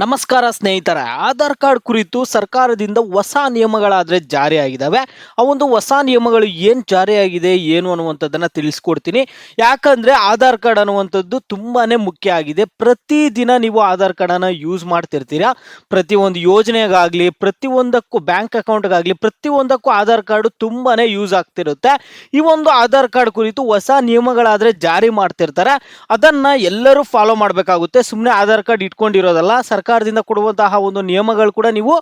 ನಮಸ್ಕಾರ ಸ್ನೇಹಿತರೆ, ಆಧಾರ್ ಕಾರ್ಡ್ ಕುರಿತು ಸರ್ಕಾರದಿಂದ ಹೊಸ ನಿಯಮಗಳಾದರೆ ಜಾರಿಯಾಗಿದ್ದಾವೆ. ಆ ಒಂದು ಹೊಸ ನಿಯಮಗಳು ಏನು ಜಾರಿಯಾಗಿದೆ ಏನು ಅನ್ನುವಂಥದ್ದನ್ನು ತಿಳಿಸ್ಕೊಡ್ತೀನಿ. ಯಾಕಂದರೆ ಆಧಾರ್ ಕಾರ್ಡ್ ಅನ್ನುವಂಥದ್ದು ತುಂಬಾ ಮುಖ್ಯ ಆಗಿದೆ. ಪ್ರತಿದಿನ ನೀವು ಆಧಾರ್ ಕಾರ್ಡನ್ನು ಯೂಸ್ ಮಾಡ್ತಿರ್ತೀರಾ. ಪ್ರತಿಯೊಂದು ಯೋಜನೆಗಾಗಲಿ, ಪ್ರತಿಯೊಂದಕ್ಕೂ ಬ್ಯಾಂಕ್ ಅಕೌಂಟ್ಗಾಗಲಿ, ಪ್ರತಿಯೊಂದಕ್ಕೂ ಆಧಾರ್ ಕಾರ್ಡು ತುಂಬಾ ಯೂಸ್ ಆಗ್ತಿರುತ್ತೆ. ಈ ಒಂದು ಆಧಾರ್ ಕಾರ್ಡ್ ಕುರಿತು ಹೊಸ ನಿಯಮಗಳಾದರೆ ಜಾರಿ ಮಾಡ್ತಿರ್ತಾರೆ. ಅದನ್ನು ಎಲ್ಲರೂ ಫಾಲೋ ಮಾಡಬೇಕಾಗುತ್ತೆ. ಸುಮ್ಮನೆ ಆಧಾರ್ ಕಾರ್ಡ್ ಇಟ್ಕೊಂಡಿರೋದಲ್ಲ, ಸರ್ಕಾರದಿಂದ ಕೊಡುವಂತಹ ಒಂದು ನಿಯಮಗಳು ಕೂಡ ನೀವು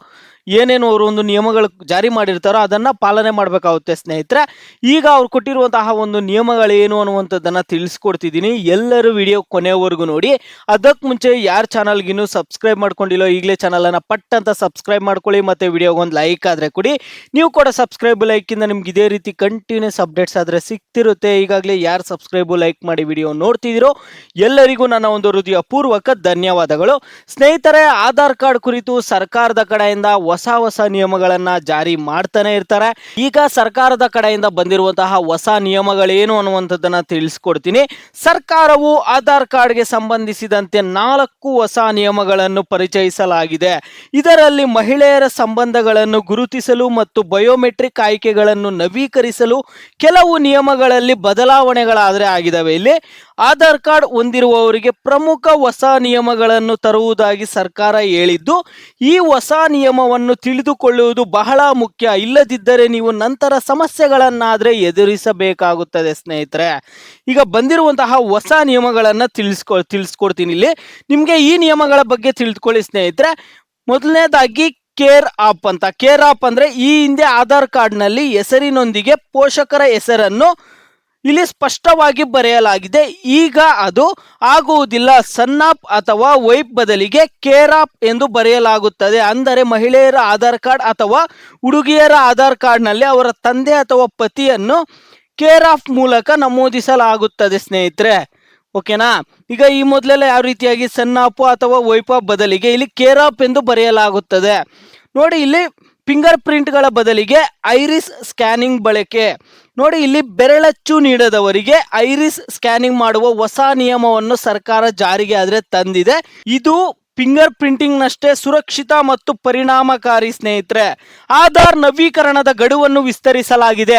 ಏನೇನು ಅವರು ಒಂದು ನಿಯಮಗಳು ಜಾರಿ ಮಾಡಿರ್ತಾರೋ ಅದನ್ನು ಪಾಲನೆ ಮಾಡಬೇಕಾಗುತ್ತೆ ಸ್ನೇಹಿತರೆ. ಈಗ ಅವ್ರು ಕೊಟ್ಟಿರುವಂತಹ ಒಂದು ನಿಯಮಗಳೇನು ಅನ್ನುವಂಥದ್ದನ್ನು ತಿಳಿಸ್ಕೊಡ್ತಿದ್ದೀನಿ. ಎಲ್ಲರೂ ವಿಡಿಯೋ ಕೊನೆಯವರೆಗೂ ನೋಡಿ. ಅದಕ್ಕೆ ಮುಂಚೆ ಯಾರು ಚಾನಲ್ಗಿನ್ನೂ ಸಬ್ಸ್ಕ್ರೈಬ್ ಮಾಡ್ಕೊಂಡಿಲ್ಲೋ ಈಗಲೇ ಚಾನಲನ್ನು ಪಟ್ ಅಂತ ಸಬ್ಸ್ಕ್ರೈಬ್ ಮಾಡ್ಕೊಳ್ಳಿ. ಮತ್ತು ವಿಡಿಯೋಗೊಂದು ಲೈಕ್ ಆದರೆ ಕೊಡಿ. ನೀವು ಕೂಡ ಸಬ್ಸ್ಕ್ರೈಬ್ ಲೈಕಿಂದ ನಿಮ್ಗೆ ಇದೇ ರೀತಿ ಕಂಟಿನ್ಯೂಸ್ ಅಪ್ಡೇಟ್ಸ್ ಆದರೆ ಸಿಗ್ತಿರುತ್ತೆ. ಈಗಾಗಲೇ ಯಾರು ಸಬ್ಸ್ಕ್ರೈಬು ಲೈಕ್ ಮಾಡಿ ವಿಡಿಯೋ ನೋಡ್ತಿದ್ದೀರೋ ಎಲ್ಲರಿಗೂ ನನ್ನ ಒಂದು ಹೃದಯಪೂರ್ವಕ ಧನ್ಯವಾದಗಳು. ಸ್ನೇಹಿತರೆ, ಆಧಾರ್ ಕಾರ್ಡ್ ಕುರಿತು ಸರ್ಕಾರದ ಕಡೆಯಿಂದ ಹೊಸ ನಿಯಮಗಳನ್ನ ಜಾರಿ ಮಾಡ್ತಾನೆ ಇರ್ತಾರೆ. ಈಗ ಸರ್ಕಾರದ ಕಡೆಯಿಂದ ಬಂದಿರುವಂತಹ ಹೊಸ ನಿಯಮಗಳೇನು ಅನ್ನುವಂಥದ್ದನ್ನ ತಿಳಿಸ್ಕೊಡ್ತೀನಿ. ಸರ್ಕಾರವು ಆಧಾರ್ ಕಾರ್ಡ್ಗೆ ಸಂಬಂಧಿಸಿದಂತೆ 4 ಹೊಸ ನಿಯಮಗಳನ್ನು ಪರಿಚಯಿಸಲಾಗಿದೆ. ಇದರಲ್ಲಿ ಮಹಿಳೆಯರ ಸಂಬಂಧಗಳನ್ನು ಗುರುತಿಸಲು ಮತ್ತು ಬಯೋಮೆಟ್ರಿಕ್ ಆಯ್ಕೆಗಳನ್ನು ನವೀಕರಿಸಲು ಕೆಲವು ನಿಯಮಗಳಲ್ಲಿ ಬದಲಾವಣೆಗಳಾದರೆ ಆಗಿದ್ದಾವೆ. ಇಲ್ಲಿ ಆಧಾರ್ ಕಾರ್ಡ್ ಹೊಂದಿರುವವರಿಗೆ ಪ್ರಮುಖ ಹೊಸ ನಿಯಮಗಳನ್ನು ತರುವುದಾಗಿ ಸರ್ಕಾರ ಹೇಳಿದ್ದು, ಈ ಹೊಸ ನಿಯಮವನ್ನು ತಿಳಿದುಕೊಳ್ಳುವುದು ಬಹಳ ಮುಖ್ಯ. ಇಲ್ಲದಿದ್ದರೆ ನೀವು ನಂತರ ಸಮಸ್ಯೆಗಳನ್ನಾದರೆ ಎದುರಿಸಬೇಕಾಗುತ್ತದೆ ಸ್ನೇಹಿತರೆ. ಈಗ ಬಂದಿರುವಂತಹ ಹೊಸ ನಿಯಮಗಳನ್ನು ತಿಳಿಸ್ಕೊಡ್ತೀನಿ. ಇಲ್ಲಿ ನಿಮಗೆ ಈ ನಿಯಮಗಳ ಬಗ್ಗೆ ತಿಳಿದುಕೊಳ್ಳಿ ಸ್ನೇಹಿತರೆ. ಮೊದಲನೇದಾಗಿ ಕೇರ್ ಆಪ್ ಅಂತ. ಕೇರ್ ಆಪ್ ಅಂದರೆ ಈ ಹಿಂದೆ ಆಧಾರ್ ಕಾರ್ಡ್ನಲ್ಲಿ ಹೆಸರಿನೊಂದಿಗೆ ಪೋಷಕರ ಹೆಸರನ್ನು ಇಲ್ಲಿ ಸ್ಪಷ್ಟವಾಗಿ ಬರೆಯಲಾಗಿದೆ. ಈಗ ಅದು ಆಗುವುದಿಲ್ಲ. ಸನ್ ಆಪ್ ಅಥವಾ ವೈಫ್ ಬದಲಿಗೆ ಕೇರ್ ಆಪ್ ಎಂದು ಬರೆಯಲಾಗುತ್ತದೆ. ಅಂದರೆ ಮಹಿಳೆಯರ ಆಧಾರ್ ಕಾರ್ಡ್ ಅಥವಾ ಹುಡುಗಿಯರ ಆಧಾರ್ ಕಾರ್ಡ್ನಲ್ಲಿ ಅವರ ತಂದೆ ಅಥವಾ ಪತಿಯನ್ನು ಕೇರ್ ಆಪ್ ಮೂಲಕ ನಮೂದಿಸಲಾಗುತ್ತದೆ ಸ್ನೇಹಿತರೆ. ಓಕೆನಾ? ಈಗ ಈ ಮೊದಲೆಲ್ಲ ಯಾವ ರೀತಿಯಾಗಿ ಸನ್ ಆಪ್ ಅಥವಾ ವೈಫ್ ಆಪ್ ಬದಲಿಗೆ ಇಲ್ಲಿ ಕೇರ್ ಆಪ್ ಎಂದು ಬರೆಯಲಾಗುತ್ತದೆ. ನೋಡಿ, ಇಲ್ಲಿ ಫಿಂಗರ್ ಪ್ರಿಂಟ್ಗಳ ಬದಲಿಗೆ ಐರಿಸ್ ಸ್ಕ್ಯಾನಿಂಗ್ ಬಳಕೆ. ನೋಡಿ, ಇಲ್ಲಿ ಬೆರಳಚ್ಚು ನೀಡದವರಿಗೆ ಐರಿಸ್ ಸ್ಕ್ಯಾನಿಂಗ್ ಮಾಡುವ ಹೊಸ ನಿಯಮವನ್ನು ಸರ್ಕಾರ ಜಾರಿಗೆ ಆದರೆ ತಂದಿದೆ. ಇದು ಫಿಂಗರ್ ಪ್ರಿಂಟಿಂಗ್ನಷ್ಟೇ ಸುರಕ್ಷಿತ ಮತ್ತು ಪರಿಣಾಮಕಾರಿ ಸ್ನೇಹಿತರೆ. ಆಧಾರ್ ನವೀಕರಣದ ಗಡುವನ್ನು ವಿಸ್ತರಿಸಲಾಗಿದೆ.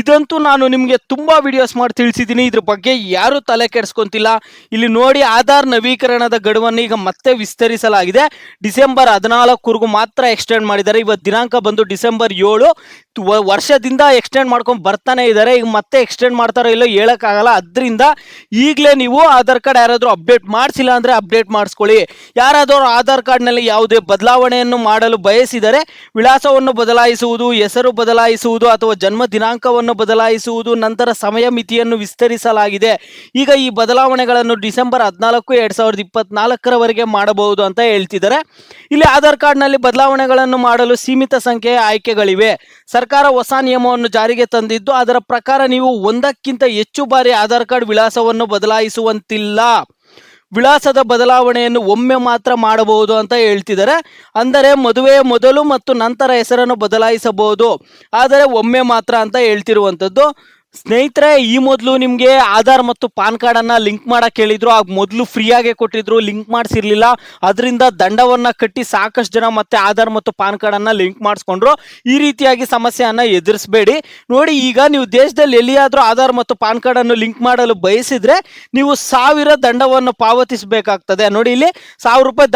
ಇದಂತೂ ನಾನು ನಿಮಗೆ ತುಂಬಾ ವಿಡಿಯೋಸ್ ಮಾಡಿ ತಿಳಿಸಿದ್ದೀನಿ. ಇದ್ರ ಬಗ್ಗೆ ಯಾರು ತಲೆ ಕೆಡಿಸ್ಕೊಂತಿಲ್ಲ. ಇಲ್ಲಿ ನೋಡಿ, ಆಧಾರ್ ನವೀಕರಣದ ಗಡುವನ್ನು ಈಗ ಮತ್ತೆ ವಿಸ್ತರಿಸಲಾಗಿದೆ. ಡಿಸೆಂಬರ್ 14ವರೆಗೂ ಮಾತ್ರ ಎಕ್ಸ್ಟೆಂಡ್ ಮಾಡಿದ್ದಾರೆ. ಇವತ್ತು ದಿನಾಂಕ ಬಂದು ಡಿಸೆಂಬರ್ 7. ವರ್ಷದಿಂದ ಎಕ್ಸ್ಟೆಂಡ್ ಮಾಡ್ಕೊಂಡು ಬರ್ತಾನೆ ಇದ್ದಾರೆ. ಈಗ ಮತ್ತೆ ಎಕ್ಸ್ಟೆಂಡ್ ಮಾಡ್ತಾರೋ ಇಲ್ಲೋ ಹೇಳೋಕ್ಕಾಗಲ್ಲ. ಅದರಿಂದ ಈಗಲೇ ನೀವು ಆಧಾರ್ ಕಾರ್ಡ್ ಯಾರಾದರೂ ಅಪ್ಡೇಟ್ ಮಾಡಿಸಿಲ್ಲ ಅಂದರೆ ಅಪ್ಡೇಟ್ ಮಾಡಿಸ್ಕೊಳ್ಳಿ. ಯಾರಾದರೂ ಆಧಾರ್ ಕಾರ್ಡ್ನಲ್ಲಿ ಯಾವುದೇ ಬದಲಾವಣೆಯನ್ನು ಮಾಡಲು ಬಯಸಿದರೆ ವಿಳಾಸವನ್ನು ಬದಲಾಯಿಸುವುದು, ಹೆಸರು ಬದಲಾಯಿಸುವುದು ಅಥವಾ ಜನ್ಮ ದಿನಾಂಕವನ್ನು ಬದಲಾಯಿಸುವುದು, ನಂತರ ಸಮಯ ಮಿತಿಯನ್ನು ವಿಸ್ತರಿಸಲಾಗಿದೆ. ಈಗ ಈ ಬದಲಾವಣೆಗಳನ್ನು ಡಿಸೆಂಬರ್ 14, 2024 ಮಾಡಬಹುದು ಅಂತ ಹೇಳ್ತಿದ್ದಾರೆ. ಇಲ್ಲಿ ಆಧಾರ್ ಕಾರ್ಡ್ನಲ್ಲಿ ಬದಲಾವಣೆಗಳನ್ನು ಮಾಡಲು ಸೀಮಿತ ಸಂಖ್ಯೆಯ ಆಯ್ಕೆಗಳಿವೆ. ಸರ್ಕಾರ ಹೊಸ ನಿಯಮವನ್ನು ಜಾರಿಗೆ ತಂದಿದ್ದು, ಅದರ ಪ್ರಕಾರ ನೀವು ಒಂದಕ್ಕಿಂತ ಹೆಚ್ಚು ಬಾರಿ ಆಧಾರ್ ಕಾರ್ಡ್ ವಿಳಾಸವನ್ನು ಬದಲಾಯಿಸುವಂತಿಲ್ಲ. ವಿಳಾಸದ ಬದಲಾವಣೆಯನ್ನು ಒಮ್ಮೆ ಮಾತ್ರ ಮಾಡಬಹುದು ಅಂತ ಹೇಳ್ತಿದ್ದಾರೆ. ಅಂದರೆ ಮದುವೆಯ ಮೊದಲು ಮತ್ತು ನಂತರ ಹೆಸರನ್ನು ಬದಲಾಯಿಸಬಹುದು, ಆದರೆ ಒಮ್ಮೆ ಮಾತ್ರ ಅಂತ ಹೇಳ್ತಿರುವಂಥದ್ದು. ಸ್ನೇಹಿತರೆ, ಈ ಮೊದಲು ನಿಮಗೆ ಆಧಾರ್ ಮತ್ತು ಪಾನ್ ಕಾರ್ಡನ್ನು ಲಿಂಕ್ ಮಾಡಕ್ಕೆ ಹೇಳಿದ್ರು. ಆಗ ಮೊದಲು ಫ್ರೀಯಾಗೆ ಕೊಟ್ಟಿದ್ರು, ಲಿಂಕ್ ಮಾಡಿಸಿರ್ಲಿಲ್ಲ. ಅದರಿಂದ ದಂಡವನ್ನು ಕಟ್ಟಿ ಸಾಕಷ್ಟು ಜನ ಮತ್ತೆ ಆಧಾರ್ ಮತ್ತು ಪಾನ್ ಕಾರ್ಡನ್ನು ಲಿಂಕ್ ಮಾಡಿಸ್ಕೊಂಡ್ರು. ಈ ರೀತಿಯಾಗಿ ಸಮಸ್ಯೆಯನ್ನು ಎದುರಿಸಬೇಡಿ. ನೋಡಿ, ಈಗ ನೀವು ದೇಶದಲ್ಲಿ ಎಲ್ಲಿಯಾದರೂ ಆಧಾರ್ ಮತ್ತು ಪಾನ್ ಕಾರ್ಡನ್ನು ಲಿಂಕ್ ಮಾಡಲು ಬಯಸಿದರೆ ನೀವು 1000 ದಂಡವನ್ನು ಪಾವತಿಸಬೇಕಾಗ್ತದೆ. ನೋಡಿ, ಇಲ್ಲಿ 1000 ರೂಪಾಯಿ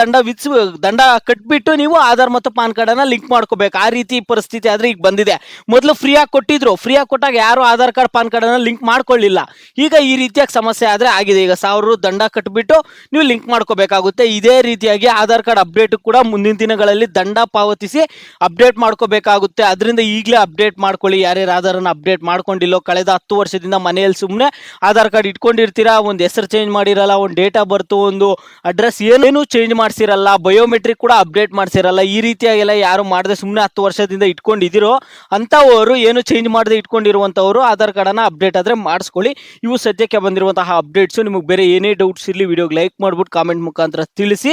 ದಂಡ ಕಟ್ಬಿಟ್ಟು ನೀವು ಆಧಾರ್ ಮತ್ತು ಪಾನ್ ಕಾರ್ಡನ್ನು ಲಿಂಕ್ ಮಾಡ್ಕೋಬೇಕು. ಆ ರೀತಿ ಪರಿಸ್ಥಿತಿ ಆದರೆ ಈಗ ಬಂದಿದೆ. ಮೊದಲು ಫ್ರೀಯಾಗಿ ಕೊಟ್ಟಿದ್ರು. ಫ್ರೀಯಾಗಿ ಕೊಟ್ಟಾಗ ಯಾರು ಆಧಾರ್ ಕಾರ್ಡ್ ಪಾನ್ ಕಾರ್ಡ್ ಅನ್ನು ಲಿಂಕ್ ಮಾಡ್ಕೊಳ್ಳಿಲ್ಲ. ಈಗ ಈ ರೀತಿಯಾಗಿ ಸಮಸ್ಯೆ ಆದರೆ ಆಗಿದೆ. ಈಗ 1000 ದಂಡ ಕಟ್ಬಿಟ್ಟು ನೀವು ಲಿಂಕ್ ಮಾಡ್ಕೋಬೇಕಾಗುತ್ತೆ. ಇದೇ ರೀತಿಯಾಗಿ ಆಧಾರ್ ಕಾರ್ಡ್ ಅಪ್ಡೇಟ್ ಕೂಡ ಮುಂದಿನ ದಿನಗಳಲ್ಲಿ ದಂಡ ಪಾವತಿಸಿ ಅಪ್ಡೇಟ್ ಮಾಡ್ಕೋಬೇಕಾಗುತ್ತೆ. ಅದರಿಂದ ಈಗಲೇ ಅಪ್ಡೇಟ್ ಮಾಡ್ಕೊಳ್ಳಿ. ಯಾರ್ಯಾರು ಆಧಾರನ್ನು ಅಪ್ಡೇಟ್ ಮಾಡ್ಕೊಂಡಿಲ್ಲೋ, ಕಳೆದ 10 ವರ್ಷದಿಂದ ಮನೆಯಲ್ಲಿ ಸುಮ್ಮನೆ ಆಧಾರ್ ಕಾರ್ಡ್ ಇಟ್ಕೊಂಡಿರ್ತೀರಾ, ಒಂದು ಹೆಸರು ಚೇಂಜ್ ಮಾಡಿರಲ್ಲ, ಒಂದು ಡೇಟ್ ಆಫ್ ಬರ್ತ್, ಒಂದು ಅಡ್ರೆಸ್ ಏನೇನು ಚೇಂಜ್ ಮಾಡಿಸಿರಲ್ಲ, ಬಯೋಮೆಟ್ರಿಕ್ ಕೂಡ ಅಪ್ಡೇಟ್ ಮಾಡಿಸಿರಲ್ಲ. ಈ ರೀತಿಯಾಗೆಲ್ಲ ಯಾರು ಮಾಡದೆ ಸುಮ್ಮನೆ 10 ವರ್ಷದಿಂದ ಇಟ್ಕೊಂಡಿದ್ದೀರೋ ಅಂಥವರು, ಏನು ಚೇಂಜ್ ಮಾಡದೆ ಇಟ್ಕೊಂಡಿರುವಂಥವರು ಆಧಾರ್ ಕಾರ್ಡನ್ನು ಅಪ್ಡೇಟ್ ಆದರೆ ಮಾಡಿಸ್ಕೊಳ್ಳಿ. ಇವು ಸದ್ಯಕ್ಕೆ ಬಂದಿರುವಂತಹ ಅಪ್ಡೇಟ್ಸು. ನಿಮಗೆ ಬೇರೆ ಏನೇ ಡೌಟ್ಸ್ ಇರಲಿ ವಿಡಿಯೋಗೆ ಲೈಕ್ ಮಾಡಿಬಿಟ್ಟು ಕಾಮೆಂಟ್ ಮುಖಾಂತರ ತಿಳಿಸಿ.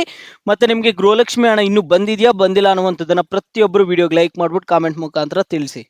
ಮತ್ತು ನಿಮಗೆ ಗೃಹಲಕ್ಷ್ಮಿ ಹಣ ಇನ್ನೂ ಬಂದಿದೆಯಾ ಬಂದಿಲ್ಲ ಅನ್ನುವಂಥದ್ದನ್ನು ಪ್ರತಿಯೊಬ್ಬರು ವಿಡಿಯೋಗೆ ಲೈಕ್ ಮಾಡಿಬಿಟ್ಟು ಕಾಮೆಂಟ್ ಮುಖಾಂತರ ತಿಳಿಸಿ.